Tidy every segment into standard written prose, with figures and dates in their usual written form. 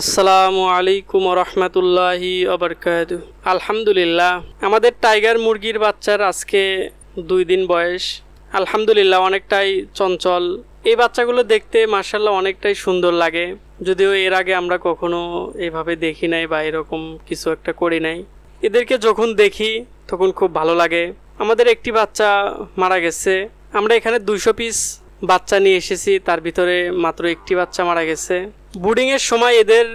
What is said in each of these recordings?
আসসালামু আলাইকুম রহমতুল্লাহি আবরকাতু। আলহামদুলিল্লাহ, আমাদের টাইগার মুরগির বাচ্চার আজকে 2 দিন বয়স। আলহামদুলিল্লাহ, অনেকটাই চঞ্চল। এই বাচ্চাগুলো দেখতে মাশাআল্লাহ অনেকটাই সুন্দর লাগে, যদিও এর আগে আমরা কখনো এভাবে দেখি নাই বা এরকম কিছু একটা করি নাই। এদেরকে যখন দেখি তখন খুব ভালো লাগে। আমাদের একটি বাচ্চা মারা গেছে। আমরা এখানে 200 পিস বাচ্চা নিয়ে এসেছি, তার ভিতরে মাত্র একটি বাচ্চা মারা গেছে। ব্রুডিংয়ের সময় এদের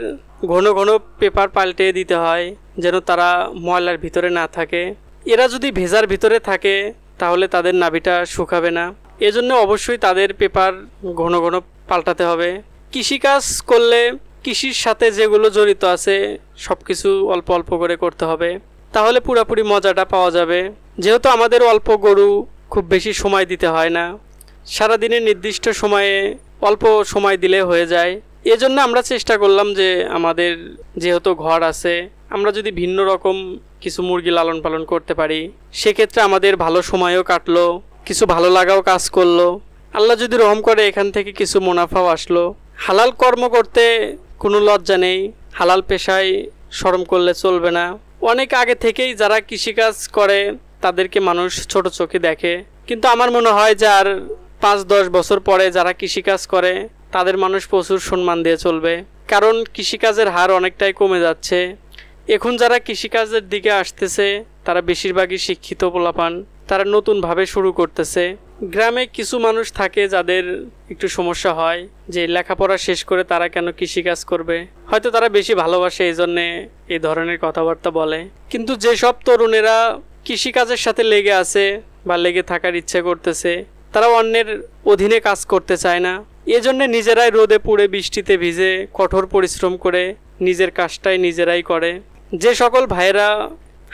ঘন ঘন পেপার পাল্টে দিতে হয়, যেন তারা ময়লার ভিতরে না থাকে। এরা যদি ভেজার ভিতরে থাকে তাহলে তাদের নাভিটা শুকাবে না, এজন্য অবশ্যই তাদের পেপার ঘন ঘন পাল্টাতে হবে। কৃষিকাজ করলে কৃষির সাথে যেগুলো জড়িত আছে সব কিছু অল্প অল্প করে করতে হবে, তাহলে পুরোপুরি মজাটা পাওয়া যাবে। যেহেতু আমাদের অল্প গরু, খুব বেশি সময় দিতে হয় না, সারাদিনের নির্দিষ্ট সময়ে অল্প সময় দিলে হয়ে যায়। এজন্য আমরা চেষ্টা করলাম যে আমাদের যেহেতু ঘর আছে, আমরা যদি ভিন্ন রকম কিছু মুরগি লালন পালন করতে পারি, সেক্ষেত্রে আমাদের ভালো সময়ও কাটলো, কিছু ভালো লাগাও কাজ করলো। আল্লাহ যদি রহম করে এখান থেকে কিছু মুনাফাও আসলো। হালাল কর্ম করতে কোনো লজ্জা নেই, হালাল পেশায় শরম করলে চলবে না। অনেক আগে থেকেই যারা কৃষিকাজ করে তাদেরকে মানুষ ছোট চোখে দেখে, কিন্তু আমার মনে হয় যে আর 5-10 বছর পরে যারা কৃষিকাজ করে তাদের মানুষ প্রচুর সম্মান দিয়ে চলবে, কারণ কৃষিকাজের হার অনেকটাই কমে যাচ্ছে। এখন যারা কৃষিকাজের দিকে আসতেছে তারা বেশিরভাগই শিক্ষিত পোলাপান, তারা নতুনভাবে শুরু করতেছে। গ্রামে কিছু মানুষ থাকে যাদের একটু সমস্যা হয় যে লেখাপড়া শেষ করে তারা কেন কৃষিকাজ করবে, হয়তো তারা বেশি ভালোবাসে এই জন্যে এই ধরনের কথাবার্তা বলে। কিন্তু যেসব তরুণেরা কৃষিকাজের সাথে লেগে আছে বা লেগে থাকার ইচ্ছে করতেছে, তারা অন্যের অধীনে কাজ করতে চায় না। এজন্য নিজেরাই রোদে পুড়ে বৃষ্টিতে ভিজে কঠোর পরিশ্রম করে নিজের কাজটাই নিজেরাই করে। যে সকল ভাইয়েরা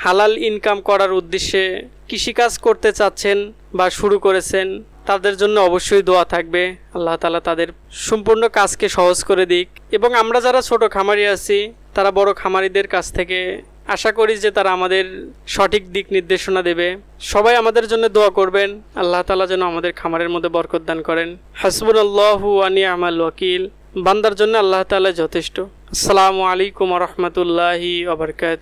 হালাল ইনকাম করার উদ্দেশ্যে কৃষিকাজ করতে চাচ্ছেন বা শুরু করেছেন, তাদের জন্য অবশ্যই দোয়া থাকবে। আল্লাহ তাআলা তাদের সম্পূর্ণ কাজকে সহজ করে দিক। এবং আমরা যারা ছোট খামারি আছি, তারা বড় খামারিদের কাছ থেকে আশা করি যে তারা আমাদের সঠিক দিক নির্দেশনা দেবে। সবাই আমাদের জন্য দোয়া করবেন, আল্লাহ তাআলা যেন আমাদের খামারের মধ্যে বরকত দান করেন। হাসবুনাল্লাহু ওয়া নি'মাল ওয়াকিল। বান্দার জন্য আল্লাহ তাআলা যথেষ্ট। আসসালামু আলাইকুম ওয়া রাহমাতুল্লাহি ওয়া বারাকাতুহু।